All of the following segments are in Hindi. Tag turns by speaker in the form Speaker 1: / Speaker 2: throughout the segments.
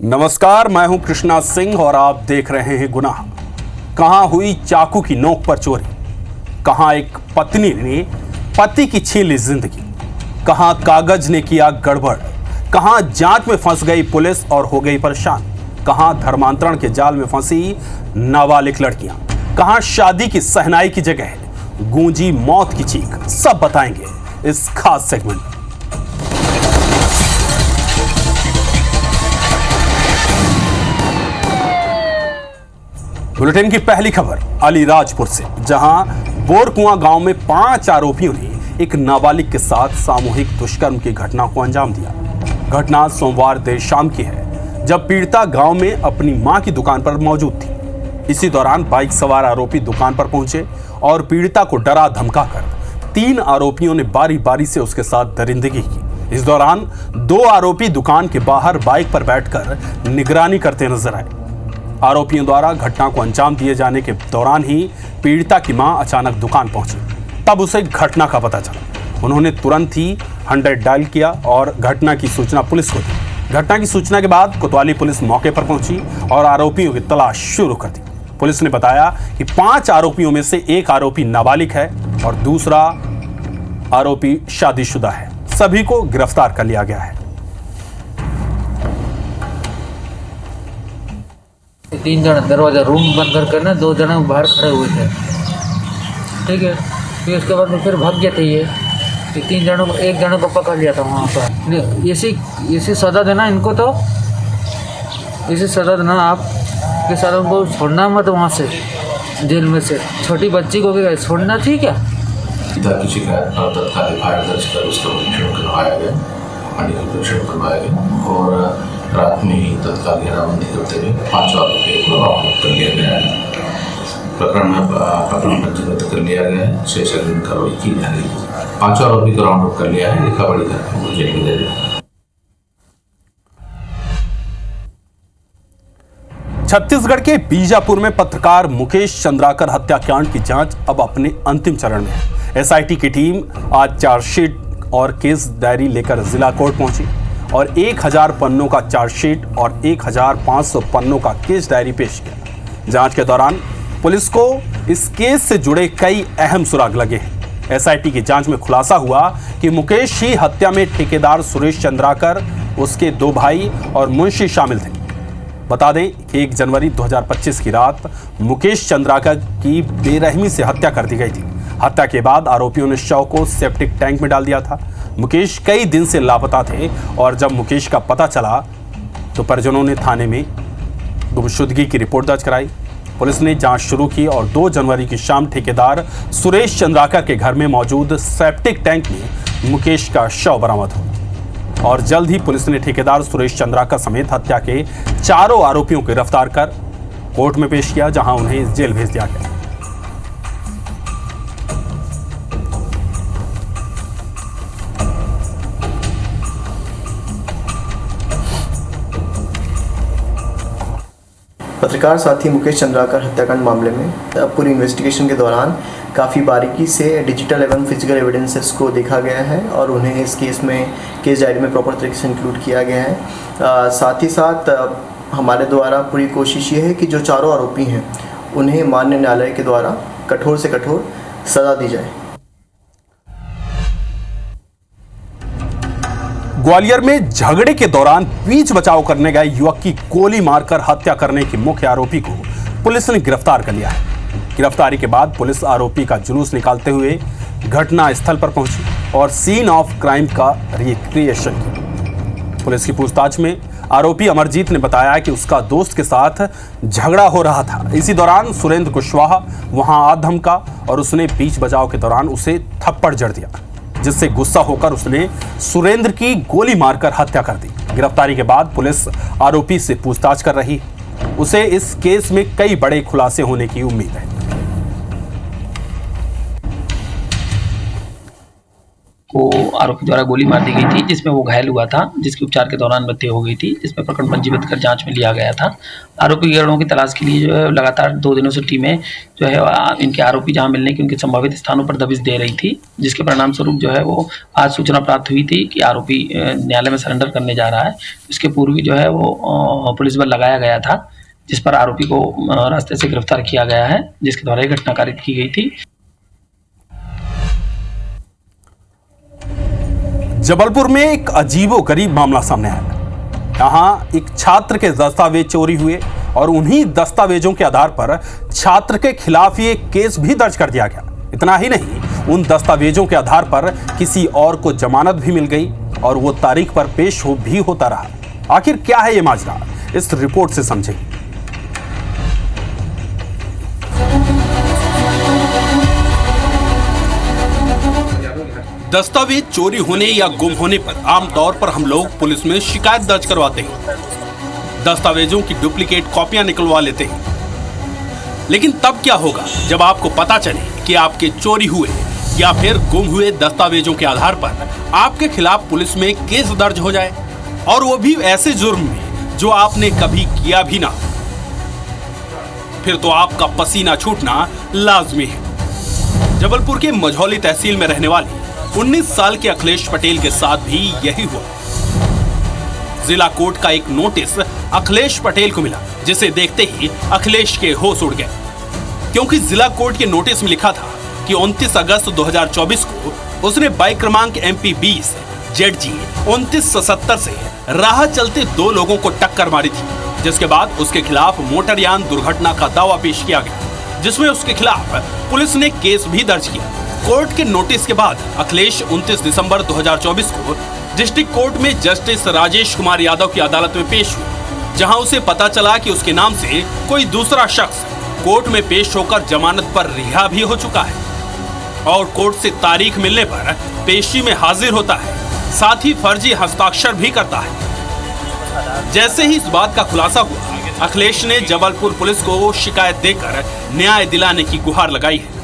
Speaker 1: नमस्कार, मैं हूं कृष्णा सिंह और आप देख रहे हैं गुनाह। कहां हुई चाकू की नोक पर चोरी, कहां एक पत्नी ने पति की छीन ली जिंदगी, कहां कागज ने किया गड़बड़, कहां जांच में फंस गई पुलिस और हो गई परेशान, कहां धर्मांतरण के जाल में फंसी नाबालिग लड़कियां, कहां शादी की सहनाई की जगह गूंजी मौत की चीख, सब बताएंगे इस खास सेगमेंट में। बुलेटिन की पहली खबर अलीराजपुर से, जहां बोरकुआं गांव में 5 आरोपियों ने एक नाबालिग के साथ सामूहिक दुष्कर्म की घटना को अंजाम दिया। घटना सोमवार देर शाम की है, जब पीड़िता गांव में अपनी मां की दुकान पर मौजूद थी। इसी दौरान बाइक सवार आरोपी दुकान पर पहुंचे और पीड़िता को डरा धमकाकर 3 आरोपियों ने बारी बारी से उसके साथ दरिंदगी की। इस दौरान 2 आरोपी दुकान के बाहर बाइक पर बैठकर निगरानी करते नजर आए। आरोपियों द्वारा घटना को अंजाम दिए जाने के दौरान ही पीड़िता की मां अचानक दुकान पहुंची। तब उसे घटना का पता चला। उन्होंने तुरंत ही 100 डायल किया और घटना की सूचना पुलिस को दी। घटना की सूचना के बाद कोतवाली पुलिस मौके पर पहुंची और आरोपियों की तलाश शुरू कर दी। पुलिस ने बताया कि 5 आरोपियों में से एक आरोपी नाबालिग है और दूसरा आरोपी शादीशुदा है। सभी को गिरफ्तार कर लिया गया है।
Speaker 2: 3 जन दरवाजा रूम बंद करके ना 2 जने बाहर खड़े हुए थे। ठीक है, फिर उसके बाद में फिर भाग गए थे ये। 3 जनों को, 1 जने को पकड़ लिया था वहाँ पर। ऐसी सज़ा देना इनको, तो ऐसी सज़ा देना आप कि सर उनको छोड़ना मत वहाँ से, जेल में से। छोटी बच्ची को भी छोड़ना थी क्या?
Speaker 3: की शिकायत पर तत्काल एफआईआर दर्ज कर उसका परीक्षण करवाया गया, मेडिकल परीक्षण करवाया गया और रात में ही तत्काल घेराबंदी करते हुए 5 आरोपियों को राउंड अप कर लिया गया है। प्रकरण पंजीबद्ध कर लिया गया है, शेष अग्रिम कार्रवाई की जा रही है। 5 आरोपी को राउंड अप कर लिया है, लिखा पढ़ी करके उनको जेल में दे दिया।
Speaker 1: छत्तीसगढ़ के बीजापुर में पत्रकार मुकेश चंद्राकर हत्याकांड की जांच अब अपने अंतिम चरण में है। एसआईटी की टीम आज चार्जशीट और केस डायरी लेकर जिला कोर्ट पहुंची और 1000 पन्नों का चार्जशीट और 1500 पन्नों का केस डायरी पेश किया। जांच के दौरान पुलिस को इस केस से जुड़े कई अहम सुराग लगे हैं। एसआईटी की जांच में खुलासा हुआ कि मुकेश की हत्या में ठेकेदार सुरेश चंद्राकर, उसके 2 भाई और मुंशी शामिल थे। बता दें कि 1 जनवरी 2025 की रात मुकेश चंद्राकर की बेरहमी से हत्या कर दी गई थी। हत्या के बाद आरोपियों ने शव को सेप्टिक टैंक में डाल दिया था। मुकेश कई दिन से लापता थे और जब मुकेश का पता चला तो परिजनों ने थाने में गुमशुदगी की रिपोर्ट दर्ज कराई। पुलिस ने जांच शुरू की और 2 जनवरी की शाम ठेकेदार सुरेश चंद्राकर के घर में मौजूद सेप्टिक टैंक में मुकेश का शव बरामद हुआ और जल्द ही पुलिस ने ठेकेदार सुरेश चंद्राकर समेत हत्या के 4 आरोपियों को गिरफ्तार कर कोर्ट में पेश किया, जहां उन्हें जेल भेज दिया गया।
Speaker 4: पत्रकार साथी मुकेश चंद्राकर हत्याकांड मामले में पूरी इन्वेस्टिगेशन के दौरान काफ़ी बारीकी से डिजिटल एवं फिजिकल एविडेंसेस को देखा गया है और उन्हें इस केस में केस डायरी में प्रॉपर तरीके से इंक्लूड किया गया है। साथ ही साथ हमारे द्वारा पूरी कोशिश ये है कि जो 4 आरोपी हैं उन्हें माननीय न्यायालय के द्वारा कठोर से कठोर सज़ा दी जाए।
Speaker 1: ग्वालियर में झगड़े के दौरान बीच बचाव करने गए युवक की गोली मारकर हत्या करने के मुख्य आरोपी को पुलिस ने गिरफ्तार कर लिया है। गिरफ्तारी के बाद पुलिस आरोपी का जुलूस निकालते हुए घटना स्थल पर पहुंची और सीन ऑफ क्राइम का रिक्रिएशन किया। पुलिस की पूछताछ में आरोपी अमरजीत ने बताया कि उसका दोस्त के साथ झगड़ा हो रहा था। इसी दौरान सुरेंद्र कुशवाहा वहां आ धमका और उसने बीच बचाव के दौरान उसे थप्पड़ जड़ दिया, जिससे गुस्सा होकर उसने सुरेंद्र की गोली मारकर हत्या कर दी। गिरफ्तारी के बाद पुलिस आरोपी से पूछताछ कर रही है। उसे इस केस में कई बड़े खुलासे होने की उम्मीद है।
Speaker 5: को आरोपी द्वारा गोली मार दी गई थी, जिसमें वो घायल हुआ था, जिसकी उपचार के दौरान मृत्यु हो गई थी, जिसमें प्रकरण पंजीबद्ध कर जांच में लिया गया था। आरोपी गिरोह की तलाश के लिए जो है लगातार 2 दिनों से टीमें जो है इनके आरोपी जहां मिलने की उनके संभावित स्थानों पर दबिश दे रही थी, जिसके परिणाम स्वरूप जो है वो आज सूचना प्राप्त हुई थी कि आरोपी न्यायालय में सरेंडर करने जा रहा है। इसके पूर्व जो है वो पुलिस बल लगाया गया था, जिस पर आरोपी को रास्ते से गिरफ्तार किया गया है, जिसके द्वारा यह घटना कारित की गई थी।
Speaker 1: जबलपुर में एक अजीबोगरीब मामला सामने आया। यहाँ एक छात्र के दस्तावेज चोरी हुए और उन्हीं दस्तावेजों के आधार पर छात्र के खिलाफ ये केस भी दर्ज कर दिया गया। इतना ही नहीं, उन दस्तावेजों के आधार पर किसी और को जमानत भी मिल गई और वो तारीख पर पेश होता रहा। आखिर क्या है ये माजरा, इस रिपोर्ट से समझेंगे। दस्तावेज चोरी होने या गुम होने पर आमतौर पर हम लोग पुलिस में शिकायत दर्ज करवाते हैं, दस्तावेजों की डुप्लीकेट कॉपियां निकलवा लेते हैं। लेकिन तब क्या होगा जब आपको पता चले कि आपके चोरी हुए या फिर गुम हुए दस्तावेजों के आधार पर आपके खिलाफ पुलिस में केस दर्ज हो जाए, और वो भी ऐसे जुर्म में जो आपने कभी किया भी ना। फिर तो आपका पसीना छूटना लाजमी है। जबलपुर के मझौली तहसील में रहने वाले 19 साल के अखिलेश पटेल के साथ भी यही हुआ। जिला कोर्ट का एक नोटिस अखिलेश पटेल को मिला, जिसे देखते ही अखिलेश के होश उड़ गए, क्योंकि जिला कोर्ट के नोटिस में लिखा था कि 29 अगस्त 2024 को उसने बाइक क्रमांक MP 20 ZG 2970 से राह चलते 2 लोगों को टक्कर मारी थी, जिसके बाद उसके खिलाफ मोटरयान दुर्घटना का दावा पेश किया गया, जिसमें उसके खिलाफ पुलिस ने केस भी दर्ज किया। कोर्ट के नोटिस के बाद अखिलेश 29 दिसंबर 2024 को डिस्ट्रिक्ट कोर्ट में जस्टिस राजेश कुमार यादव की अदालत में पेश हुए, जहां उसे पता चला कि उसके नाम से कोई दूसरा शख्स कोर्ट में पेश होकर जमानत पर रिहा भी हो चुका है और कोर्ट से तारीख मिलने पर पेशी में हाजिर होता है, साथ ही फर्जी हस्ताक्षर भी करता है। जैसे ही इस बात का खुलासा हुआ, अखिलेश ने जबलपुर पुलिस को शिकायत देकर न्याय दिलाने की गुहार लगाई है।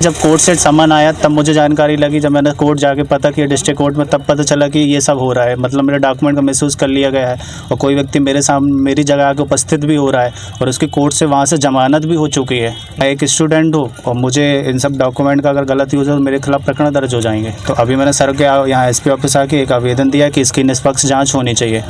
Speaker 6: जब कोर्ट से समन आया तब मुझे जानकारी लगी, जब मैंने कोर्ट जाके पता किया डिस्ट्रिक्ट कोर्ट में, तब पता चला कि ये सब हो रहा है। मतलब मेरे डॉक्यूमेंट का मिसयूज़ कर लिया गया है और कोई व्यक्ति मेरे सामने मेरी जगह आके उपस्थित भी हो रहा है और उसकी कोर्ट से वहाँ से जमानत भी हो चुकी है। मैं एक स्टूडेंट हूँ और मुझे इन सब डॉक्यूमेंट का अगर गलती हो जाए तो मेरे खिलाफ प्रकरण दर्ज हो जाएंगे। तो अभी मैंने सर के यहाँ SP ऑफिस आके एक आवेदन दिया कि इसकी निष्पक्ष जाँच होनी चाहिए।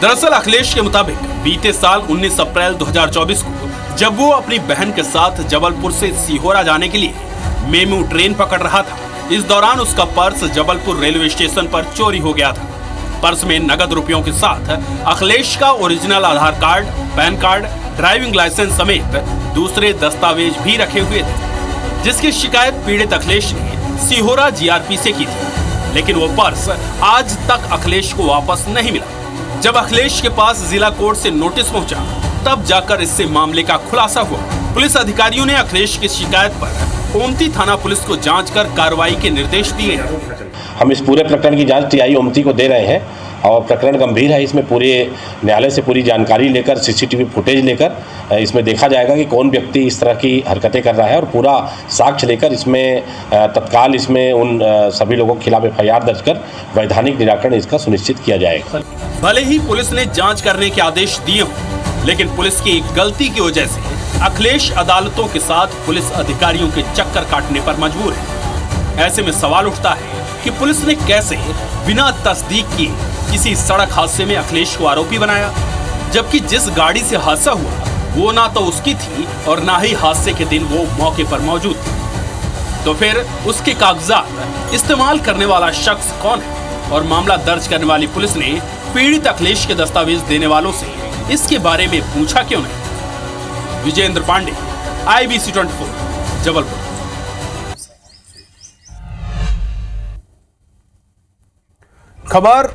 Speaker 1: दरअसल अखिलेश के मुताबिक बीते साल 19 अप्रैल 2024 को जब वो अपनी बहन के साथ जबलपुर से सीहोरा जाने के लिए मेमू ट्रेन पकड़ रहा था, इस दौरान उसका पर्स जबलपुर रेलवे स्टेशन पर चोरी हो गया था। पर्स में नगद रुपयों के साथ अखिलेश का original Aadhaar card, PAN card, driving licence समेत दूसरे दस्तावेज भी रखे हुए थे, जिसकी शिकायत पीड़ित अखिलेश ने सीहोरा GRP से की थी। लेकिन वो पर्स आज तक अखिलेश को वापस नहीं मिला। जब अखिलेश के पास जिला कोर्ट से नोटिस पहुंचा, तब जाकर इससे मामले का खुलासा हुआ। पुलिस अधिकारियों ने अखिलेश की शिकायत पर ओमती थाना पुलिस को जांच कर कार्रवाई के निर्देश दिए हैं।
Speaker 7: हम इस पूरे प्रकरण की जांच TI ओमती को दे रहे हैं और प्रकरण गंभीर है। इसमें पूरे न्यायालय से पूरी जानकारी लेकर CCTV फुटेज लेकर इसमें देखा जाएगा कि कौन व्यक्ति इस तरह की हरकतें कर रहा है और पूरा साक्ष्य लेकर इसमें तत्काल इसमें उन सभी लोगों के खिलाफ FIR दर्ज कर वैधानिक निराकरण इसका सुनिश्चित किया जाएगा।
Speaker 1: भले ही पुलिस ने जाँच करने के आदेश दिए हों, लेकिन पुलिस की एक गलती की वजह से अखिलेश अदालतों के साथ पुलिस अधिकारियों के चक्कर काटने पर मजबूर है। ऐसे में सवाल उठता है कि पुलिस ने कैसे बिना तस्दीक किए किसी सड़क हादसे में अखिलेश को आरोपी बनाया, जबकि जिस गाड़ी से हादसा हुआ वो ना तो उसकी थी और ना ही हादसे के दिन वो मौके पर मौजूद थी। तो फिर उसके कागजात इस्तेमाल करने वाला शख्स कौन है? और मामला दर्ज करने वाली पुलिस ने पीड़ित अखिलेश के दस्तावेज देने वालों से इसके बारे में पूछा क्यों नहीं? विजेंद्र पांडे, IBC 24, जबलपुर। खबर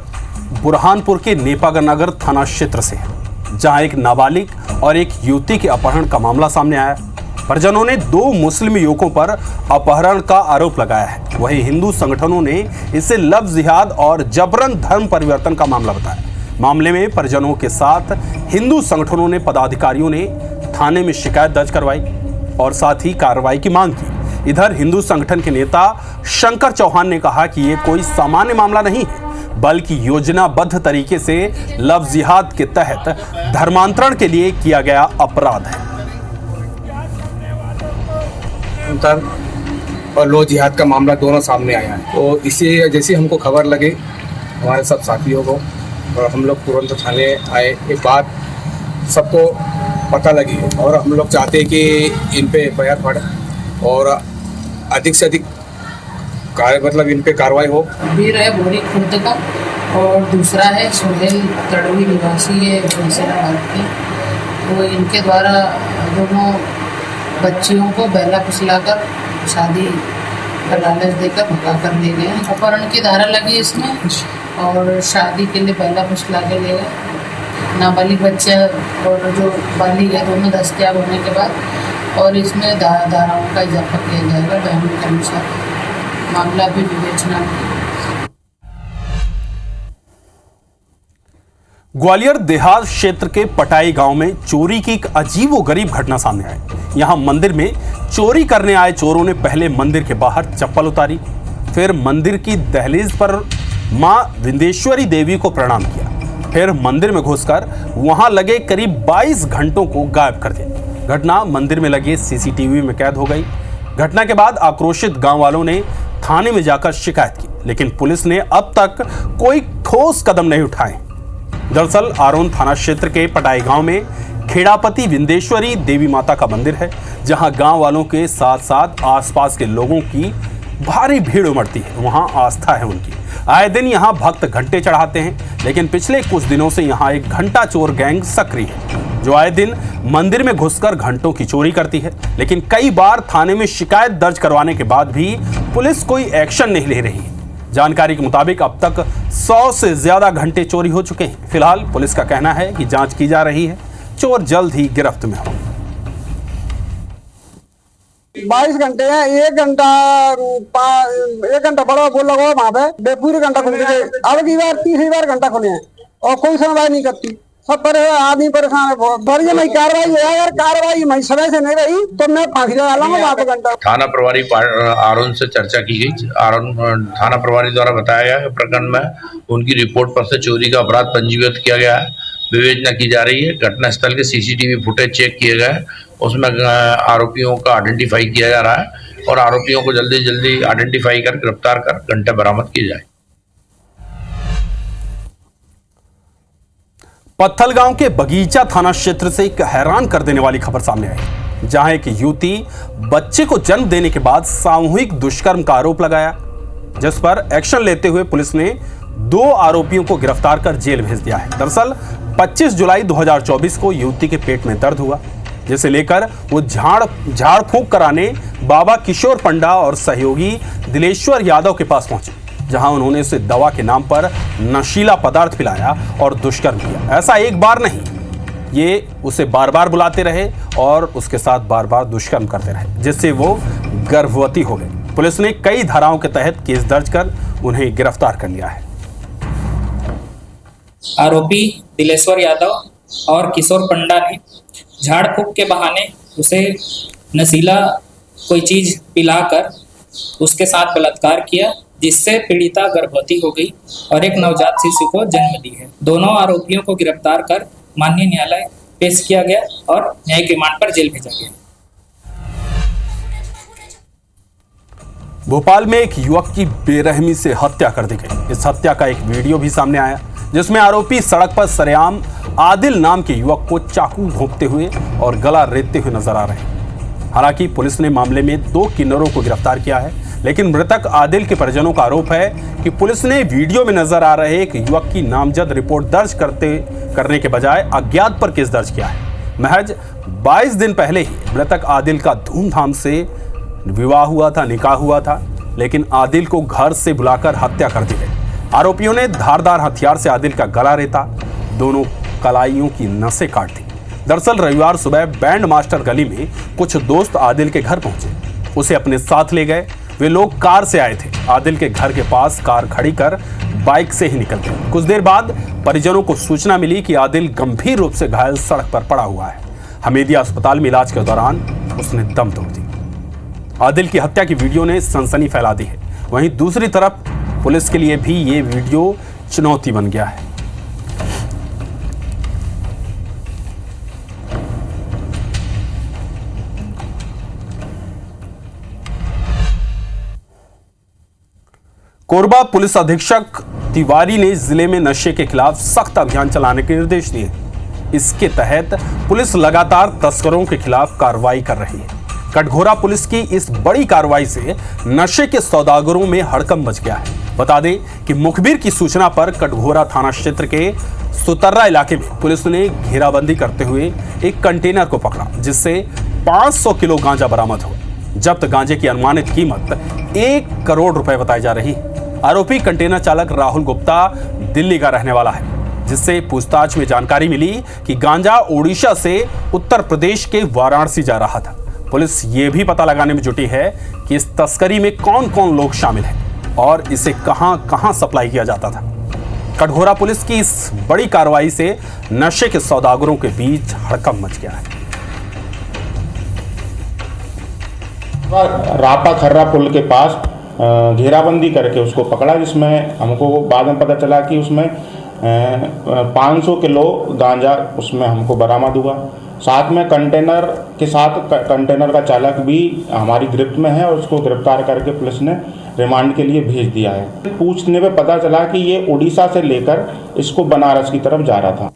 Speaker 1: बुरहानपुर के नेपागनगर थाना क्षेत्र से है, जहां एक नाबालिग और एक युवती के अपहरण का मामला सामने आया। परिजनों ने 2 मुस्लिम युवकों पर अपहरण का आरोप लगाया है। वहीं हिंदू संगठनों ने इसे लव जिहाद और जबरन धर्म परिवर्तन का मामला बताया। मामले में परिजनों के साथ हिंदू संगठनों ने पदाधिकारियों ने थाने में शिकायत दर्ज करवाई और साथ ही कार्रवाई की मांग की। इधर हिंदू संगठन के नेता शंकर चौहान ने कहा कि ये कोई सामान्य मामला नहीं है, बल्कि योजनाबद्ध तरीके से लव जिहाद के तहत धर्मांतरण के लिए किया गया अपराध है।
Speaker 8: और लो जिहाद का मामला दोनों सामने आया है, तो इसी जैसी हमको खबर लगी हमारे सब साथियों को, और हम लोग तुरंत थाने आए। एक बात सबको पता लगी और हम लोग चाहते हैं कि इन पे एफआईआर पड़े और अधिक से अधिक मतलब इन पे कार्रवाई हो।
Speaker 9: वीर है बोरी खुर्द का और दूसरा है सुहेल तड़वी निवासी है फैसलाबाद के। तो इनके द्वारा दोनों बच्चियों को बहला फुसलाकर शादी का लालच देकर भगा कर ले गए। अपहरण की धारा लगी इसमें और शादी के लिए बहला फुसला के ले गए। नाबालिग बच्चे और जो बालिग है दोनों दस्तयाब होने के बाद और इसमें धाराओं का इजाफा किया जाएगा बहनों के अनुसार। मामला भी विवेचना में।
Speaker 1: ग्वालियर देहात क्षेत्र के पटाई गांव में चोरी की एक अजीबोगरीब घटना सामने आई। यहां मंदिर में चोरी करने आए चोरों ने पहले मंदिर के बाहर चप्पल उतारी, फिर मंदिर की दहलीज पर मां विंदेश्वरी देवी को प्रणाम किया, फिर मंदिर में घुसकर वहां लगे करीब 22 घंटों को गायब कर दिया। घटना मंदिर में लगे सीसीटीवी में कैद हो गई। घटना के बाद आक्रोशित गांव वालों ने थाने में जाकर शिकायत की, लेकिन पुलिस ने अब तक कोई ठोस कदम नहीं उठाए। दरअसल आरोन थाना क्षेत्र के पटाई गांव में खेड़ापति विंदेश्वरी देवी माता का मंदिर है, जहां गांव वालों के साथ साथ आसपास के लोगों की भारी भीड़ उमड़ती है। वहां आस्था है उनकी। आए दिन यहां भक्त घंटे चढ़ाते हैं, लेकिन पिछले कुछ दिनों से यहां एक घंटा चोर गैंग सक्रिय है, जो आए दिन मंदिर में घुसकर घंटों की चोरी करती है। लेकिन कई बार थाने में शिकायत दर्ज करवाने के बाद भी पुलिस कोई एक्शन नहीं ले रही है। जानकारी के मुताबिक अब तक 100 से ज्यादा घंटे चोरी हो चुके हैं। फिलहाल पुलिस का कहना है कि जांच की जा रही है, चोर जल्द ही गिरफ्त में हो।
Speaker 10: 22 घंटे हैं, एक घंटा बड़ा बोल लगा वहाँ पे पूरे घंटा खुल गए। अब की बार तीसरी बार घंटा खुले हैं और कोई सुनवाई नहीं करती। सब आदमी परेशान है बहुत। बढ़िया नहीं कार्रवाई है, अगर कार्रवाई मैं समय से नहीं रही तो मैं फांसी लगा लूंगा वहाँ पे घंटा।
Speaker 3: थाना प्रभारी आरोन से चर्चा की गई। आरोन थाना प्रभारी द्वारा बताया गया कि प्रकरण में उनकी रिपोर्ट पर से चोरी का अपराध पंजीबद्ध किया गया है, विवेचना की जा रही है। घटना स्थल के सीसीटीवी फुटेज चेक किए गए, उसमें आरोपियों का आइडेंटिफाई किया जा रहा है और आरोपियों को जल्दी जल्दी आइडेंटिफाई कर गिरफ्तार कर घंटे बरामद किए जाए।
Speaker 1: पत्थलगांव के बगीचा थाना क्षेत्र से एक हैरान कर देने वाली खबर सामने आई, जहां एक युवती बच्चे को जन्म देने के बाद सामूहिक दुष्कर्म का आरोप लगाया, जिस पर एक्शन लेते हुए पुलिस ने 2 आरोपियों को गिरफ्तार कर जेल भेज दिया है। दरअसल 25 जुलाई 2024 को युवती के पेट में दर्द हुआ, जिसे लेकर वो झाड़ फूंक कराने बाबा किशोर पंडा और सहयोगी दिलेश्वर यादव के पास पहुंचे, जहां उन्होंने उसे दवा के नाम पर नशीला पदार्थ पिलाया और दुष्कर्म किया। ऐसा एक बार नहीं, ये उसे बार बार बुलाते रहे और उसके साथ बार बार दुष्कर्म करते रहे, जिससे वो गर्भवती हो गई। पुलिस ने कई धाराओं के तहत केस दर्ज कर उन्हें गिरफ्तार कर लिया है।
Speaker 11: आरोपी दिलेश्वर यादव और किशोर पंडा ने झाड़ फूंक के बहाने उसे नशीला कोई चीज पिलाकर उसके साथ बलात्कार किया, जिससे पीड़िता गर्भवती हो गई और एक नवजात शिशु को जन्म दी है। दोनों आरोपियों को गिरफ्तार कर माननीय न्यायालय पेश किया गया और न्यायिक रिमांड पर जेल भेजा गया।
Speaker 1: भोपाल में एक युवक की बेरहमी से हत्या कर दी गई। इस हत्या का एक वीडियो भी सामने आया, जिसमें आरोपी सड़क पर सरेआम आदिल नाम के युवक को चाकू घोंपते हुए और गला रेतते हुए नजर आ रहे हैं। हालांकि पुलिस ने मामले में 2 किन्नरों को गिरफ्तार किया है, लेकिन मृतक आदिल के परिजनों का आरोप है कि पुलिस ने वीडियो में नजर आ रहे एक युवक की नामजद रिपोर्ट दर्ज करने के बजाय अज्ञात पर केस दर्ज किया है। महज 22 दिन पहले ही मृतक आदिल का धूमधाम से विवाह हुआ था, निकाह हुआ था, लेकिन आदिल को घर से बुलाकर हत्या कर दी गई। आरोपियों ने धारदार हथियार से आदिल का गला रेता, दोनों कलाइयों की नसें काट दी। दरअसल रविवार सुबह बैंड मास्टर गली में कुछ दोस्त आदिल के घर पहुंचे, उसे अपने साथ ले गए। वे लोग कार से आए थे। आदिल के घर के पास कार खड़ी कर बाइक से ही निकल गए। कुछ देर बाद परिजनों को सूचना मिली कि आदिल गंभीर रूप से घायल सड़क पर पड़ा हुआ है। हमीदिया अस्पताल में इलाज के दौरान उसने दम तोड़ दी। आदिल की हत्या की वीडियो ने सनसनी फैला दी है। वहीं दूसरी तरफ पुलिस के लिए भी ये वीडियो चुनौती बन गया है। कोरबा पुलिस अधीक्षक तिवारी ने जिले में नशे के खिलाफ सख्त अभियान चलाने के निर्देश दिए। इसके तहत पुलिस लगातार तस्करों के खिलाफ कार्रवाई कर रही है। कटघोरा पुलिस की इस बड़ी कार्रवाई से नशे के सौदागरों में हड़कंप मच गया है। बता दें कि मुखबिर की सूचना पर कटघोरा थाना क्षेत्र के सुतर्रा इलाके में पुलिस ने घेराबंदी करते हुए एक कंटेनर को पकड़ा, जिससे 500 किलो गांजा बरामद हुआ। जब्त गांजे की अनुमानित कीमत 1 करोड़ रुपए बताई जा रही है। आरोपी कंटेनर चालक राहुल गुप्ता दिल्ली का रहने वाला है, जिससे पूछताछ में जानकारी मिली कि गांजा ओडिशा से उत्तर प्रदेश के वाराणसी जा रहा था। पुलिस ये भी पता लगाने में जुटी है कि इस तस्करी में कौन कौन लोग शामिल हैं और इसे कहां सप्लाई किया जाता था। कटघोरा पुलिस की इस बड़ी कार्रवाई से नशे के सौदागरों के बीच हड़कंप मच गया है।
Speaker 12: रापा खर्रा पुल के पास घेराबंदी करके उसको पकड़ा, जिसमें हमको बाद में पता चला कि उसमें 500 किलो गांजा उसमें हमको बरामद हुआ। साथ में कंटेनर के साथ कंटेनर का चालक भी हमारी गिरफ्त में है और उसको गिरफ्तार करके पुलिस ने रिमांड के लिए भेज दिया है। पूछने में पता चला कि ये उड़ीसा से लेकर इसको बनारस की तरफ जा रहा था।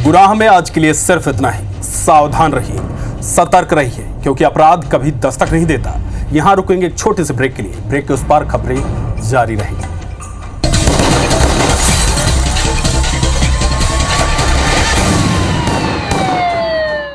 Speaker 1: गुनाह में आज के लिए सिर्फ इतना ही। सावधान रहिए, सतर्क रहिए, क्योंकि अपराध कभी दस्तक नहीं देता। यहां रुकेंगे एक छोटे से ब्रेक के लिए। ब्रेक के उस पार खबरें जारी रहेंगी।